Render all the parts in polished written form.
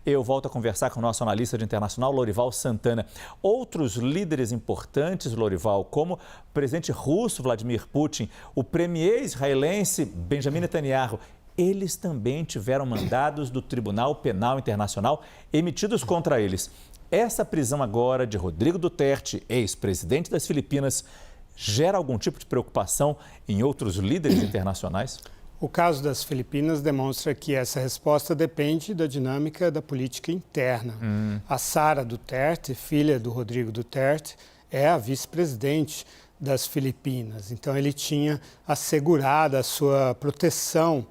Eu volto a conversar com o nosso analista de internacional, Lorival Santana. Outros líderes importantes, Lorival, como o presidente russo Vladimir Putin, o premier israelense Benjamin Netanyahu, eles também tiveram mandados do Tribunal Penal Internacional emitidos contra eles. Essa prisão agora de Rodrigo Duterte, ex-presidente das Filipinas, gera algum tipo de preocupação em outros líderes internacionais? O caso das Filipinas demonstra que essa resposta depende da dinâmica da política interna. A Sara Duterte, filha do Rodrigo Duterte, é a vice-presidente das Filipinas. Então, ele tinha assegurado a sua proteção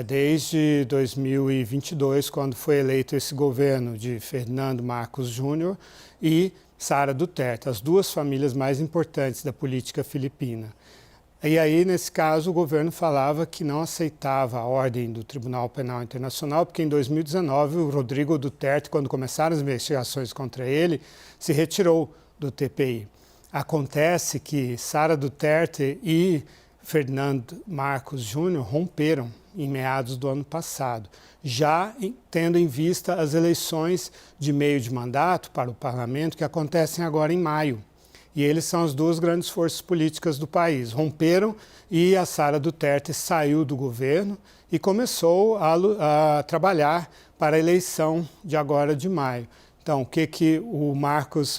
desde 2022, quando foi eleito esse governo de Ferdinand Marcos Júnior e Sara Duterte, as duas famílias mais importantes da política filipina. E aí, nesse caso, o governo falava que não aceitava a ordem do Tribunal Penal Internacional, porque em 2019 o Rodrigo Duterte, quando começaram as investigações contra ele, se retirou do TPI. Acontece que Sara Duterte e Ferdinand Marcos Júnior romperam em meados do ano passado, já tendo em vista as eleições de meio de mandato para o parlamento que acontecem agora em maio. E eles são as duas grandes forças políticas do país. Romperam e a Sara Duterte saiu do governo e começou a trabalhar para a eleição de agora de maio. Então, o que o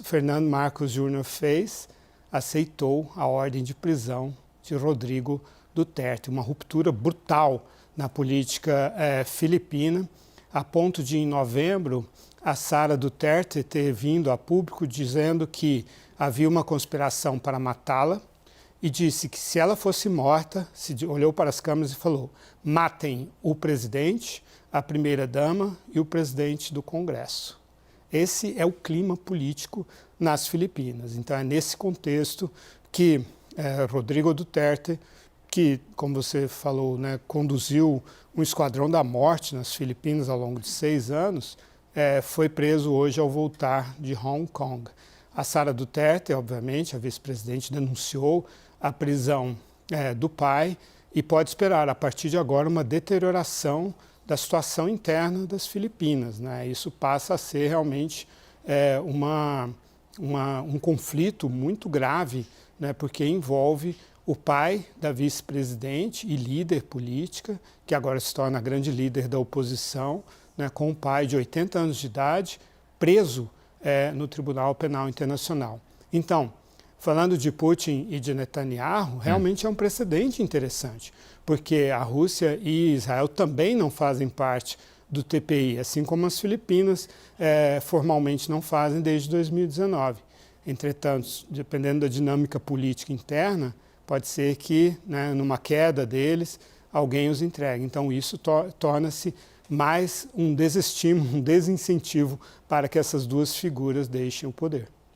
Fernando Marcos Júnior fez? Aceitou a ordem de prisão de Rodrigo Duterte, uma ruptura brutal na política filipina, a ponto de, em novembro, a Sara Duterte ter vindo a público dizendo que havia uma conspiração para matá-la e disse que se ela fosse morta, olhou para as câmeras e falou: matem o presidente, a primeira-dama e o presidente do Congresso. Esse é o clima político nas Filipinas. Então, é nesse contexto que Rodrigo Duterte, que, como você falou, conduziu um esquadrão da morte nas Filipinas ao longo de 6 anos, foi preso hoje ao voltar de Hong Kong. A Sara Duterte, obviamente, a vice-presidente, denunciou a prisão do pai e pode esperar, a partir de agora, uma deterioração da situação interna das Filipinas. Isso passa a ser realmente um conflito muito grave, porque envolve o pai da vice-presidente e líder política, que agora se torna a grande líder da oposição, com um pai de 80 anos de idade, preso no Tribunal Penal Internacional. Então, falando de Putin e de Netanyahu, realmente é um precedente interessante, porque a Rússia e Israel também não fazem parte do TPI, assim como as Filipinas formalmente não fazem desde 2019. Entretanto, dependendo da dinâmica política interna, pode ser que, numa queda deles, alguém os entregue. Então, isso torna-se mais um desestímulo, um desincentivo para que essas duas figuras deixem o poder.